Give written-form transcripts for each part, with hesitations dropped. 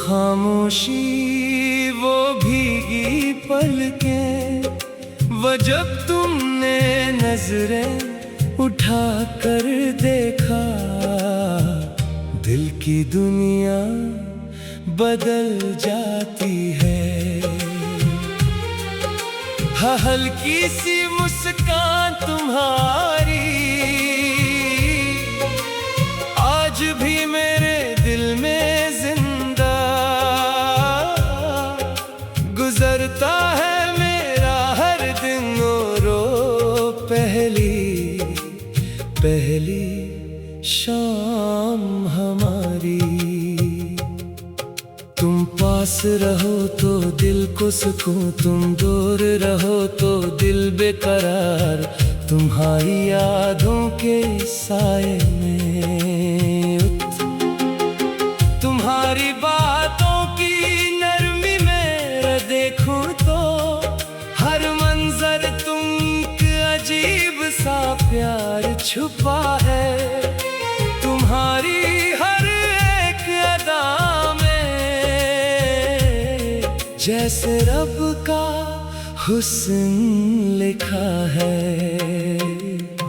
खामोशी वो भीगी पलकें, वो जब तुमने नजरें उठा कर देखा, दिल की दुनिया बदल जाती है। हाँ, हल्की सी मुस्कान तुम्हारी आज भी मेरे दिल में जिंदा, गुजरता है मेरा हर दिन रो पहली शाम हमारी। तुम पास रहो तो दिल को सुकून, तुम दूर रहो तो दिल बेकरार। तुम्हारी यादों के साए में, तुम्हारी बातों की नरमी में देखूं तो हर मंजर तुम अजीब सा प्यार छुपा है। तुम्हारी हर एक अदा में जैसे रब का हुस्न लिखा है।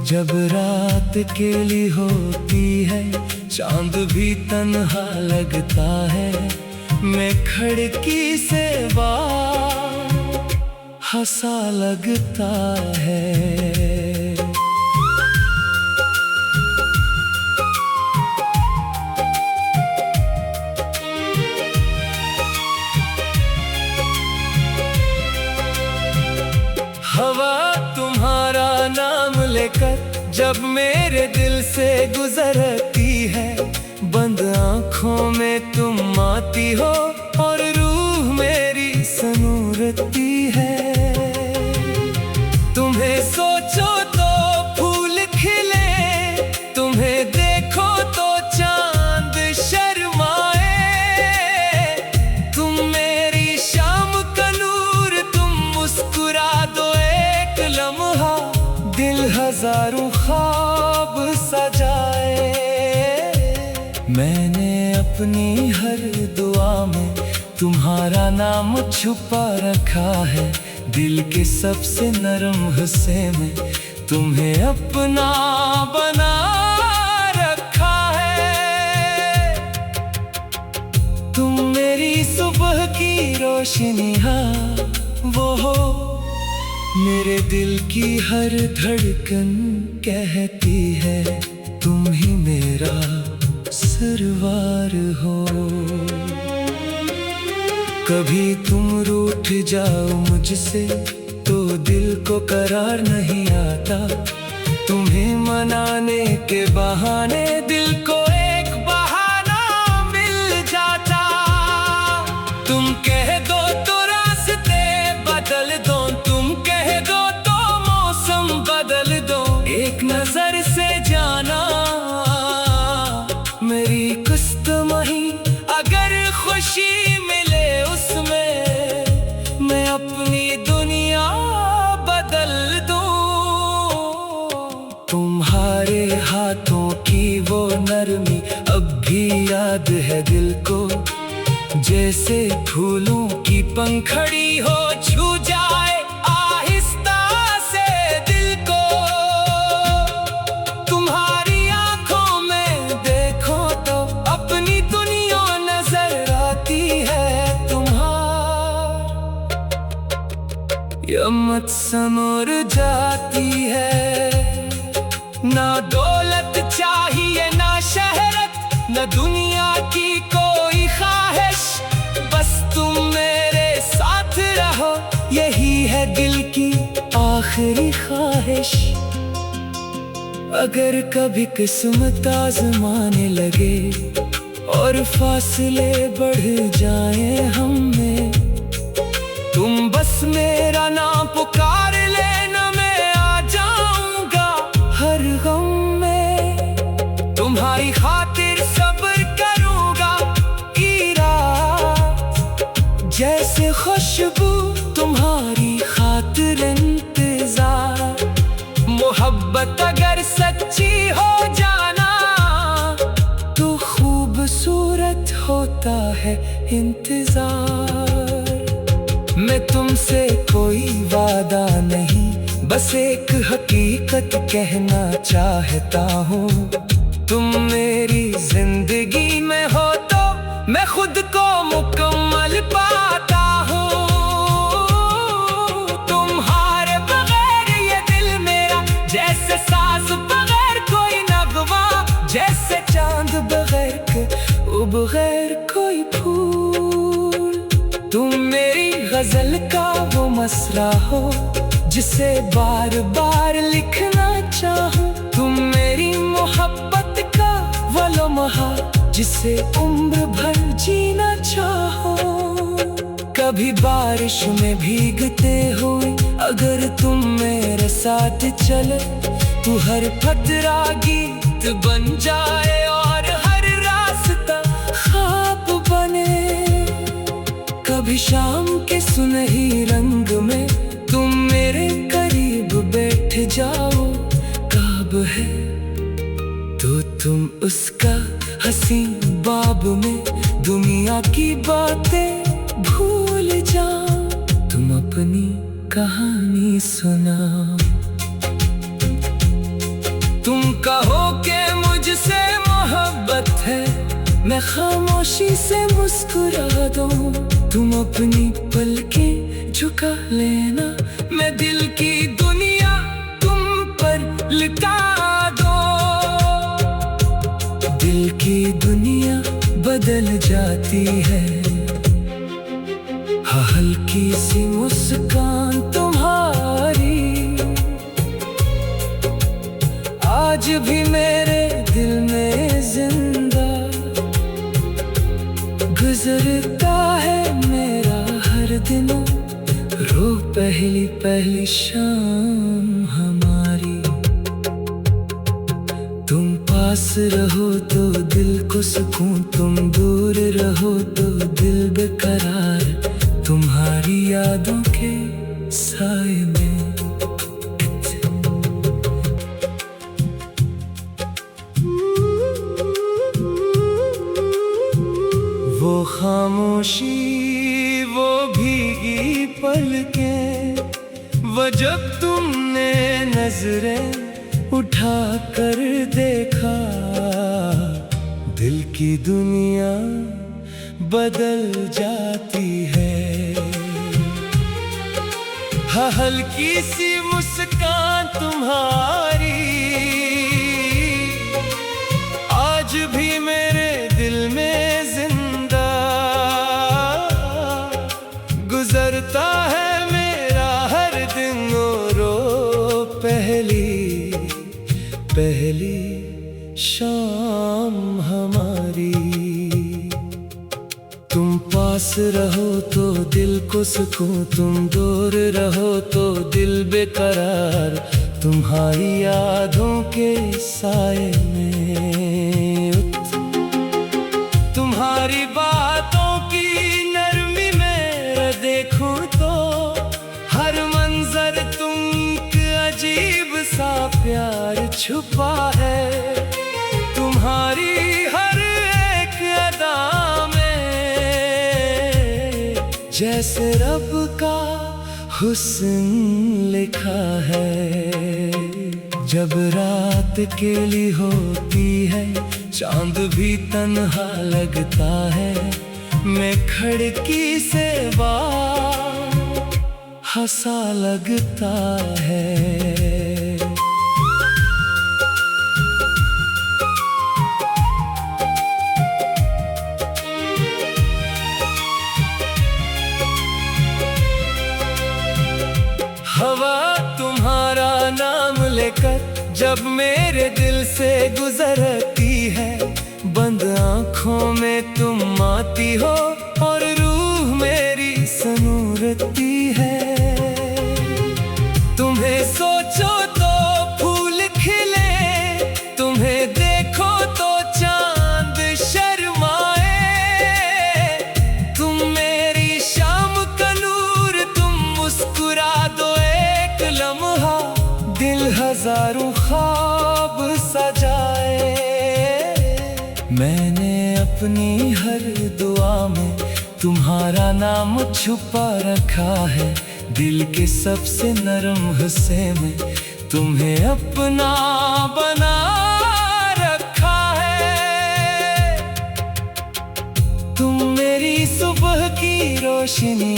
जब रात केली होती है चांद भी तन्हा लगता है, मैं खिड़की से बाहर हंसा लगता है। हवा तुम्हारा नाम लेकर जब मेरे दिल से गुजरती है, बंद आँखों में तुम आती हो और रूह मेरी सनूरती है। तुम्हें सोचो तो फूल खिले, तुम्हें देखो तो चांद शर्माए। तुम मेरी शाम का नूर, तुम मुस्कुरा दो एक लम्हा, दिल हजारों ख्वाब सजाए। मैंने अपनी हर दुआ में तुम्हारा नाम छुपा रखा है, दिल के सबसे नरम हिस्से में तुम्हें अपना बना रखा है। तुम मेरी सुबह की रोशनी, हाँ वो हो मेरे दिल की हर धड़कन कहती है, तुम ही मेरा सरवार हो। कभी तुम रूठ जाओ मुझसे तो दिल को करार नहीं आता, तुम्हें मनाने के बहाने दिल को एक बहाना मिल जाता। तुम कह दो तो रास्ते बदल दो, तुम कह दो तो मौसम बदल दो। एक नजर से जाना मेरी किस्मत, अगर खुशी मिले उसमें मैं अपनी दुनिया बदल दूं। तुम्हारे हाथों की वो नरमी अब भी याद है दिल को, जैसे फूलों की पंखड़ी हो छू जाए आहिस्ता से दिल को। तुम्हारी आंखों में देखो तो अपनी दुनिया नजर आती है। यमत समर जाती है, ना दौलत चाहिए ना शहरत, न दुनिया की कोई ख्वाहिश, बस तुम मेरे साथ रहो यही है दिल की आखिरी ख्वाहिश। अगर कभी किस्मत आजमाने लगे और फासले बढ़ जाए हम में, तुम बस मेरा नाम पुकार लेना, मैं आ जाऊंगा हर गम में। तुम्हारी खातिर सब्र करूंगा की रात, जैसे खुशबू तुम्हारी खातिर इंतजार। मोहब्बत अगर सच्ची हो जाना तो खूबसूरत होता है इंतजार। मैं तुमसे कोई वादा नहीं, बस एक हकीकत कहना चाहता हूँ। तुम मेरी जिंदगी में हो तो मैं खुद को मुकम्मल पाता हूँ। तुम्हारे बगैर ये दिल मेरा जैसे साज बगैर कोई नगमा, जैसे चांद बगैर बगैर कोई फूल। तुम मेरी गजल का वो मसरा हो जिसे बार बार लिखना चाहूं। तुम मेरी मोहब्बत का वो लम्हा जिसे उम्र भर जीना चाहो। कभी बारिश में भीगते हुए अगर तुम मेरे साथ चले, तो हर फतरा गीत बन जाए और हर रास्ता ख्वाब बने। कभी शाम के सुनहरी रंग में तुम मेरे करीब बैठ जाओ, ख्वाब है तो तुम उसका हंसी बाब में दुनिया की बातें भूल जाओ। तुम अपनी कहानी सुनाओ। तुम कहो कि मुझसे मोहब्बत है, मैं खामोशी से मुस्कुरा दूं। तुम अपनी पलकें झुका लेना, मैं दिल की दुनिया तुम पर लुटा दो। दिल की दुनिया बदल जाती है, हल्की सी मुस्कान तुम्हारी आज भी मेरे दिल में जिंदा। गुजरता है मेरा हर दिन रो पहली पहली शाम हमारी। तुम पास रहो तो दिल को सुकून, तुम दूर रहो तो दिल बेकरार। तुम्हारी यादों के साए में वो खामोशी, वो भीगी पलकें, वो जब तुमने नजरें उठा कर देखा, दिल की दुनिया बदल जाती है। हल्की सी मुस्कान तुम्हारी आज भी मेरे दिल में जिंदा। गुजरता है मेरा हर दिन रो पहली पहली शाम हमारी। तुम पास रहो तो दिल को सुकून, तुम दूर रहो तो दिल बेकरार। तुम्हारी यादों के साए में तुम्हारी बातों की नरमी में देखूं तो हर मंजर तुम अजीब सा प्यार छुपा है। तुम्हारी हर एक अदा में जैसे रब का हुस्न लिखा है। जब रात केली होती है चांद भी तन्हा लगता है। मैं खिड़की से बाहर हंसा लगता है। हवा तुम्हारा नाम लेकर जब मेरे दिल से गुजरती है, बंद आँखों में तुम आती हो और रूह मेरी सनूरती है। तुम्हें सोचो तो फूल खिले, तुम्हें देखो तो चांद शर्माए। तुम मेरी शाम का नूर, तुम मुस्कुरा दो एक लम्हा, दिल हजारों ख्वाब सजाए। मैंने अपनी हर दुआ में तुम्हारा नाम छुपा रखा है दिल के सबसे नरम हिस्से में, तुम्हें अपना बना रखा है। तुम मेरी सुबह की रोशनी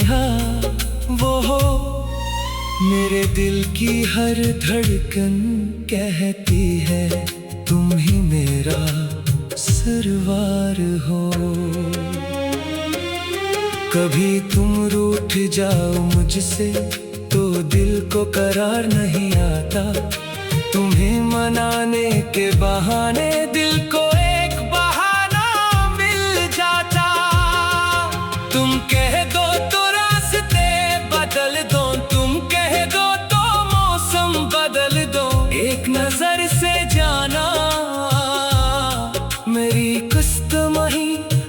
वो हो, मेरे दिल की हर धड़कन कहती है तुम ही मेरा सरवार हो। कभी तुम रूठ जाओ मुझसे तो दिल को करार नहीं आता, तुम्हें मनाने के बहाने दिल को एक बहाना मिल जाता। तुम कह दो तो रास्ते बदल दो, तुम कह दो तो मौसम बदल दो, एक नजर से जाना मेरी कुस्तमही।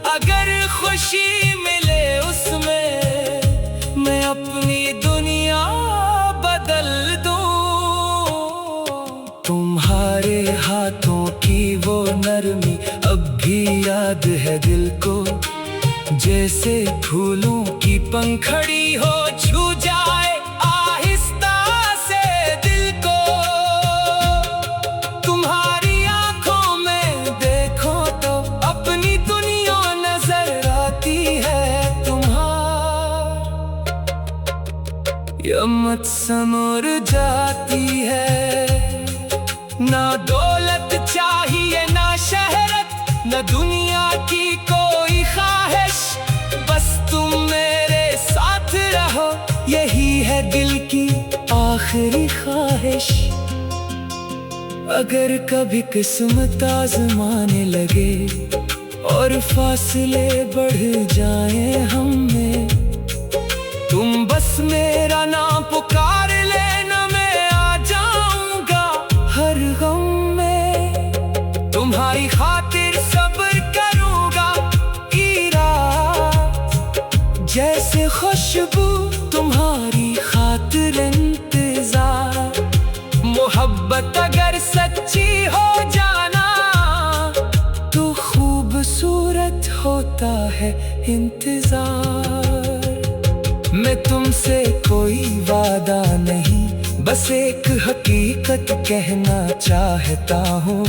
अगर खुशी मिले उसमें मैं अपनी दुनिया बदल दूं। तुम्हारे हाथों की वो नरमी अब भी याद है दिल को, जैसे फूलों की पंखड़ी हो छू जाए आहिस्ता से दिल को। तुम्हारी आंखों में देखो तो अपनी दुनिया नजर आती है तुम्हार, यमत समर जाती है। ना दौलत चाहिए ना शहरत, न दुनिया की कोई ख्वाहिश, बस तुम मेरे साथ रहो यही है दिल की आखिरी ख्वाहिश। अगर कभी किस्मत आजमाने लगे और फासले बढ़ जाए हम में, तुम बस मेरा नाम पुकार लेना, मैं आ जाऊंगा हर गम में। तुम्हारी खातिर सब्र करूंगा जैसे खुशबू, तुम्हारी खातिर इंतजार। मोहब्बत अगर सच्ची हो जाना तो खूबसूरत होता है इंतजार। मैं तुमसे कोई वादा नहीं, बस एक हकीकत कहना चाहता हूँ।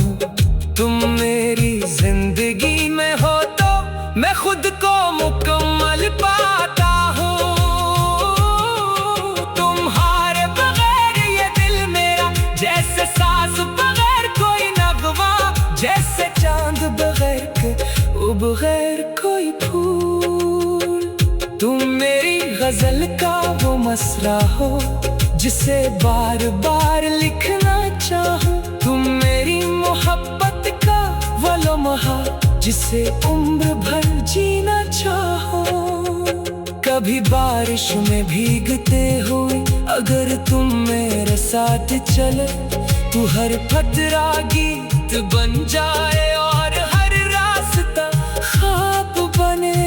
तुम मेरी जिंदगी में हो तो मैं खुद को मुकम्मल पाता हूँ। तुम्हारे बगैर ये दिल मेरा जैसे सांस बगैर कोई नगमा, जैसे चांद बगैर कोई फूल। तुम मेरी गजल का वो मसरा हो जिसे बार बार लिखना चाहूँ, तुम मेरी मोहब्बत का वो लम्हा जिसे उम्र भर जीना चाहो। कभी बारिश में भीगते हुए अगर तुम मेरे साथ चले, तो हर पतरा गीत बन जाए और हर रास्ता ख्वाब बने।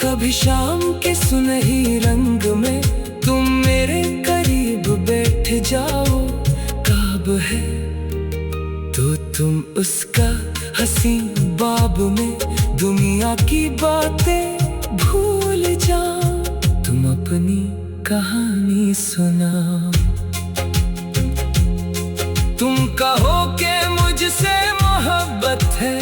कभी शाम के सुनहरी रंग में तुम मेरे करीब बैठ जाओ, काब है तो तुम उसका हंसी बाब में दुनिया की बातें भूल जाओ। तुम अपनी कहानी सुनाओ, तुम कहो कि मुझसे मोहब्बत है,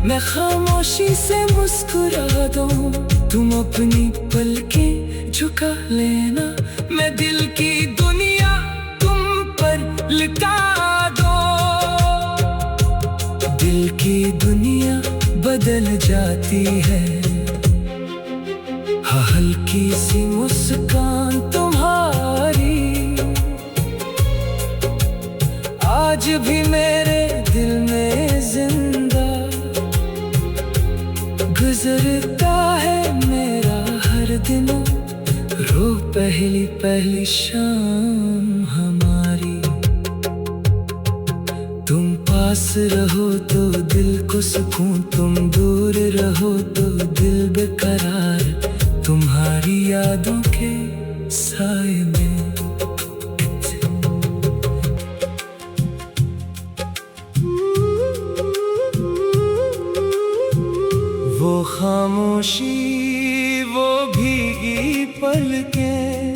मैं खामोशी से मुस्कुरा दूं। तुम अपनी पलकें झुका लेना, मैं दिल की दुनिया तुम पर लुटा दो। दिल की दुनिया बदल जाती है, हल्की सी मुस्कान तुम्हारी आज भी मेरे दिल में जिंदा। गुजरता है मेरा हर दिन, रो पहली पहली शाम हमारी। तुम पास रहो तो दिल को सुकून, तुम दूर रहो तो दिल बेकरार। तुम्हारी यादों के साए में वो खामोशी पलकें,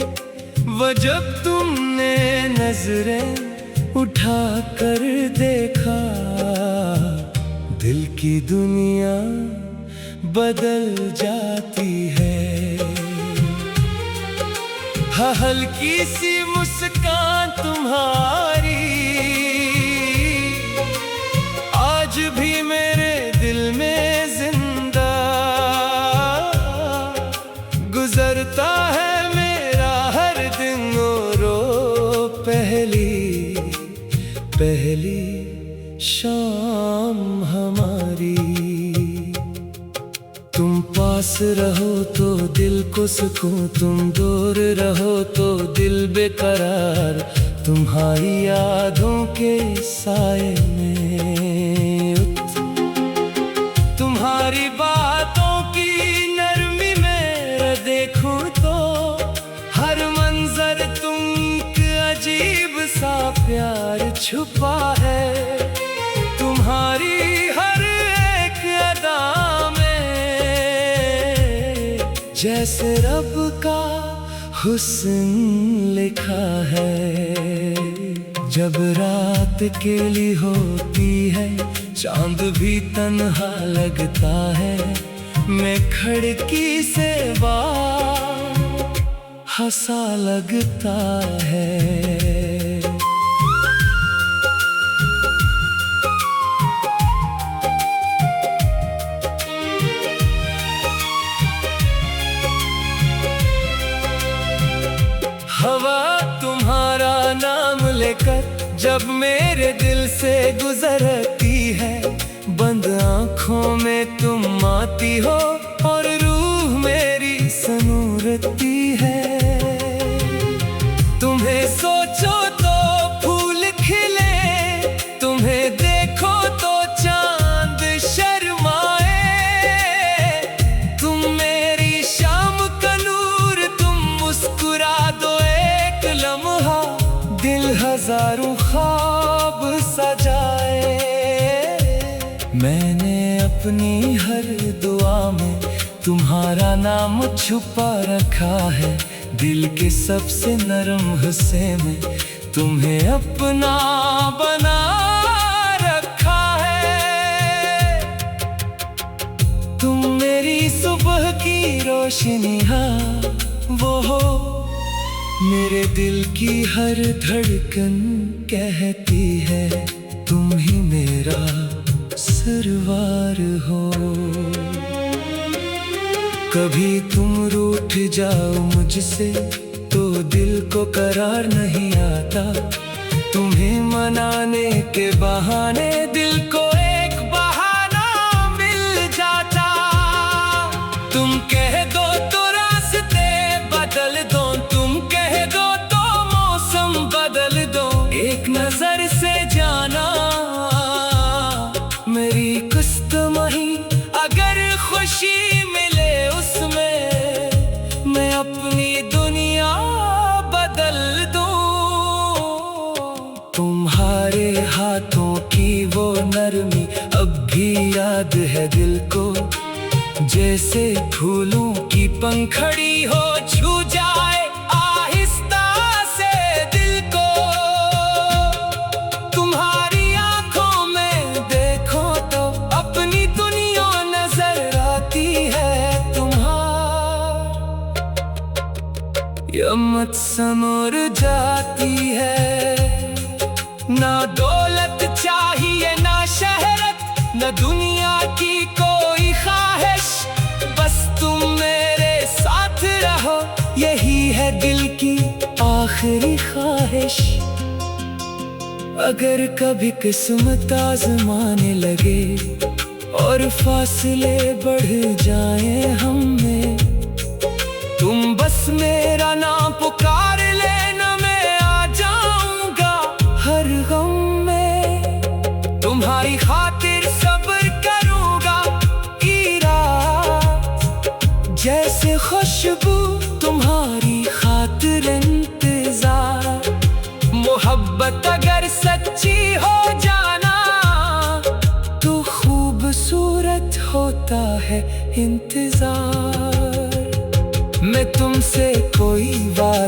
वो जब तुमने नजरें उठा कर देखा, दिल की दुनिया बदल जाती है। हाँ, हल्की सी मुस्कान तुम्हारी आज भी मेरे दिल में जिंदा, गुजरता है मेरा हर दिन रो पहली शाम हमारी। तुम पास रहो तो दिल को सुकून, तुम दूर रहो तो दिल बेकरार। तुम्हारी यादों के साए में तुम्हारी बातों की नरमी में देखूं तो हर मंजर तुम अजीब सा प्यार छुपा है। तुम्हारी हर एक अदा जैसे रब का हुस्न लिखा है। जब रात अकेली होती है चांद भी तन्हा लगता है, मैं खिड़की से बाहर हंसा लगता है। हवा तुम्हारा नाम लेकर जब मेरे दिल से गुजरती है, बंद आँखों में तुम आती हो और रूह मेरी सनूरती है। तुम्हें सोचो तो फूल खिले, तुम्हें देखो तो चांद शर्माए। तुम मेरी शाम का नूर, तुम मुस्कुरा दो लम्हा, दिल हजारों ख्वाब सजाए। मैंने अपनी हर दुआ में तुम्हारा नाम छुपा रखा है। दिल के सबसे नरम हिस्से में तुम्हें अपना बना रखा है। तुम मेरी सुबह की रोशनी वो हो, मेरे दिल की हर धड़कन कहती है तुम ही मेरा सरवार हो। कभी तुम रूठ जाओ मुझसे तो दिल को करार नहीं आता। तुम्हें मनाने के बहाने दिल को एक बहाना मिल जाता। तुम कह दो तो रास्ते बदल दो, तुम कह दो तो मौसम बदल दो। एक नजर से जाना मेरी किस्मत ही, अगर खुशी मिले उसमें मैं अपनी दुनिया बदल दूं। तुम्हारे हाथों की वो नरमी अब भी याद है दिल को, जैसे फूलों की पंखड़ी हो छू जाए आहिस्ता से दिल को। तुम्हारी आंखों में देखो तो अपनी दुनिया नजर आती है। यमत समर जाती है। ना दौलत चाहिए ना शहरत, न दुनिया की कोई ख्वाहिश, बस तुम मेरे साथ रहो यही है दिल की आखिरी ख्वाहिश। अगर कभी किस्मत आजमाने लगे और फासले बढ़ जाए हम में, तुम बस मेरा नाम पुकार लेना, मैं आ जाऊंगा हर गम में। तुम्हारी खातिर सब्र करूंगा की रात, जैसे खुशबू तुम्हारी खातिर इंतजार। मोहब्बत अगर सच्ची हो जाना तो खूबसूरत होता है इंतजार। मैं तुमसे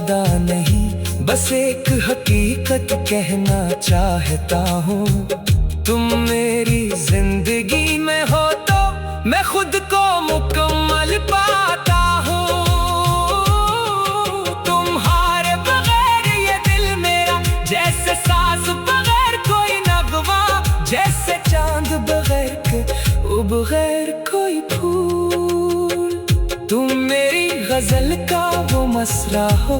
ज्यादा नहीं, बस एक हकीकत कहना चाहता हूँ। तुम मेरी जिंदगी में हो तो मैं खुद को मुकम्मल पाता हूँ। तुम्हारे बगैर ये दिल मेरा जैसे सांस बगैर कोई नगमा, जैसे चांद बगैर कोई फूल। तुम मेरी गजल का वो मसरा हो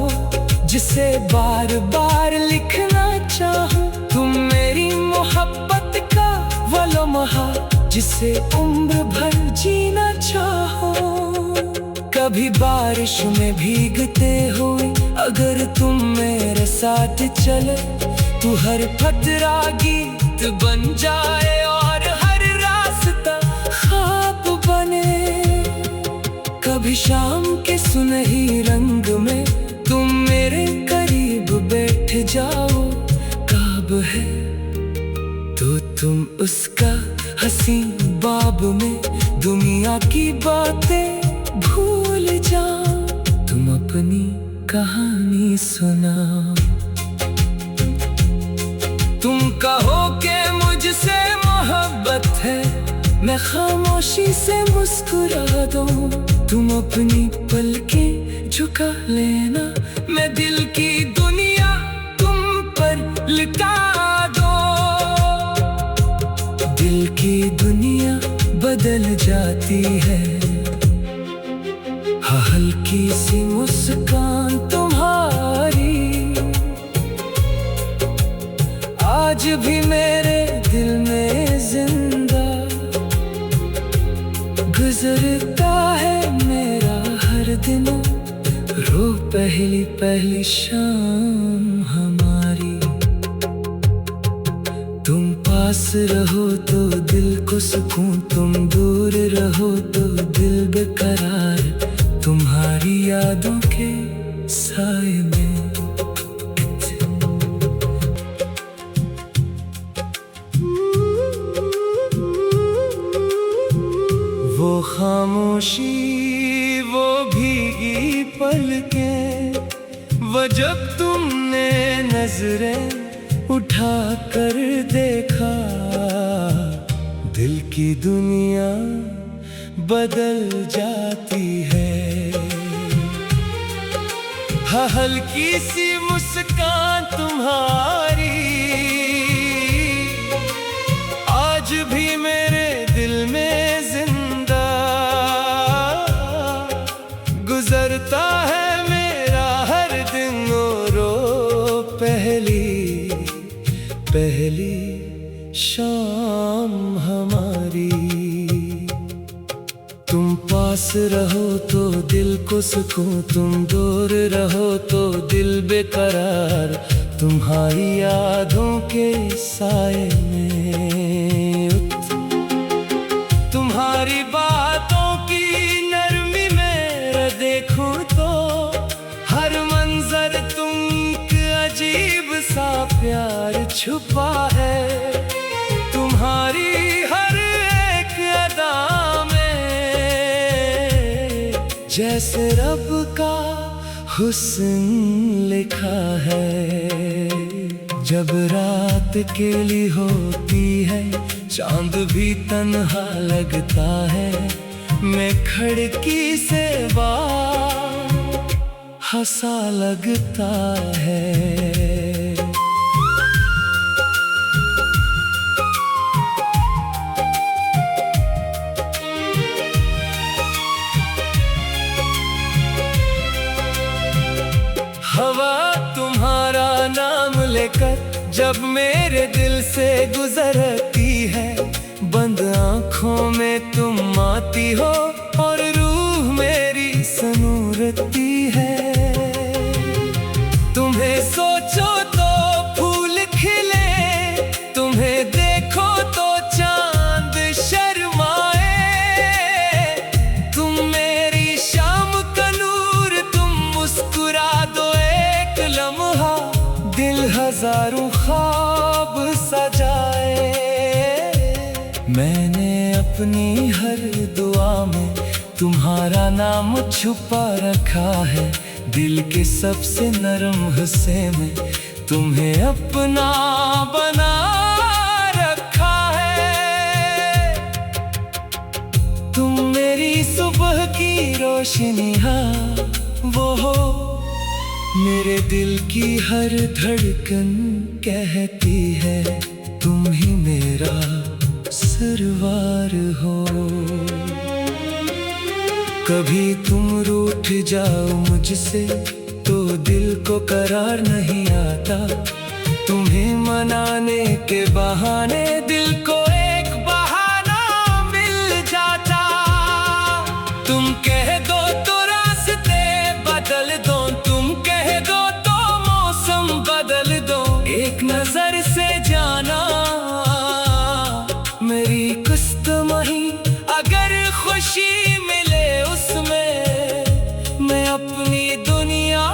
जिसे बार बार लिखना चाहूं। तुम मेरी मोहब्बत का वो लम्हा जिसे उम्र भर जीना चाहो। कभी बारिश में भीगते हुए अगर तुम मेरे साथ चले, तो हर पतरा गीत बन जाए और हर रास्ता ख्वाब बने। कभी शाम के सुनहरी रंग में तुम मेरे करीब बैठ जाओ, ख्वाब है तो तुम उसका हंसी बाब में दुनिया की बातें भूल जाओ। तुम अपनी कहानी सुनाओ। तुम कहो कि मुझसे मोहब्बत है, मैं खामोशी से मुस्कुरा दूं। तुम अपनी पलकें झुका लेना, मैं दिल की दुनिया तुम पर लुटा दो। दिल की दुनिया बदल जाती है, हल्की सी मुस्कान तुम्हारी आज भी मेरे दिल में जिंदा। गुजरता है मेरा हर दिन, रो पहली पहली शाम हमारी। तुम पास रहो तो दिल को सुकून, तुम दूर रहो तो दिल बेकरार। तुम्हारी यादों के साए में वो खामोशी, वो भीगी पलकें, वो जब तुमने नजरें उठा कर देखा, दिल की दुनिया बदल जाती है। हाँ, हल्की सी मुस्कान तुम्हारी आज भी मेरे दिल में जिंदा। गुजरता है मेरा हर दिन, रो पहली शाम हमारी। तुम पास रहो तो दिल को सुकून, तुम दूर रहो तो दिल बेकरार। तुम्हारी यादों के साए में, तुम्हारी बातों की नरमी में देखूं तो हर मंजर तुम अजीब सा प्यार छुपा है। तुम्हारी हर एक अदा में जैसे रब का हुस्न लिखा है। जब रात अकेली होती है, चांद भी तन्हा लगता है। मैं खिड़की से बाहर हंसा लगता है। हवा तुम्हारा नाम लेकर जब मेरे दिल से गुजरती है, बंद आँखों में तुम आती हो और रूह मेरी सनूरती है। तुम्हें सोचो तो फूल खिले, तुम्हें देखो तो चांद शर्माए। तुम मेरी शाम का नूर, तुम मुस्कुरा दो एक लम्हा, दिल हजारों ख्वाब सजाए। मैंने अपनी हर दुआ में तुम्हारा नाम छुपा रखा है। दिल के सबसे नरम हिस्से में तुम्हें अपना बना रखा है। तुम मेरी सुबह की रोशनी, हाँ वो हो। मेरे दिल की हर धड़कन कहती है तुम ही मेरा सरवार हो। कभी तुम रूठ जाओ मुझसे तो दिल को करार नहीं आता। तुम्हें मनाने के बहाने दिल को एक बहाना मिल जाता। तुम कह दो तो रास्ते बदल दो, तुम कह दो तो मौसम बदल दो। एक नजर से जाना मेरी किस्मत, अगर खुशी मिले उसमें मैं अपनी दुनिया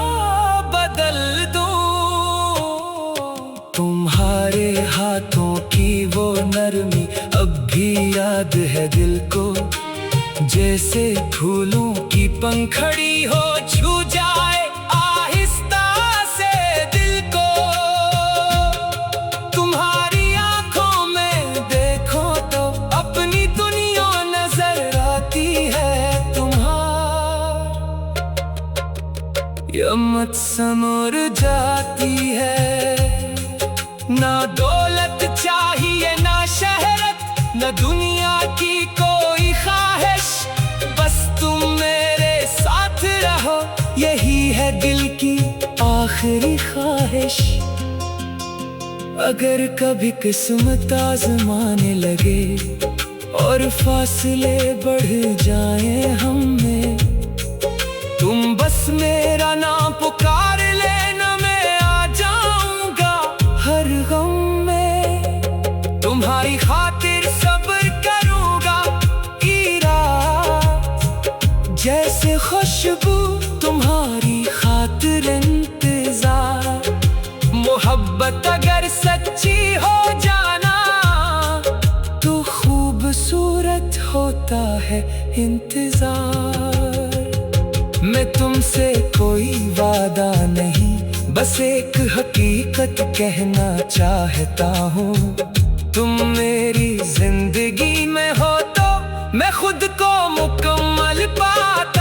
बदल दूं। तुम्हारे हाथों की वो नरमी अब भी याद है दिल को, जैसे फूलों की पंखड़ी हो छू जाए आहिस्ता से दिल को। तुम्हारी आंखों में देखो तो अपनी दुनिया नजर आती है। यमत समर जाती है। ना दौलत चाहिए ना शहरत, ना दुनिया की कोई ख्वाहिश, बस तुम मेरे साथ रहो यही है दिल की आखिरी ख्वाहिश। अगर कभी किस्मत आजमाने लगे और फासले बढ़ जाए हम में, तुम बस मेरा नाम पुकार लेना, मैं आ जाऊंगा हर गम में। तुम्हारी खातिर सब्र करूंगा की रात, जैसे खुशबू तुम्हारी खातिर इंतजार। मोहब्बत अगर सच्ची हो जाना तो खूबसूरत होता है इंतजार। मैं तुमसे कोई वादा नहीं, बस एक हकीकत कहना चाहता हूँ। तुम मेरी जिंदगी में हो तो मैं खुद को मुकम्मल पाता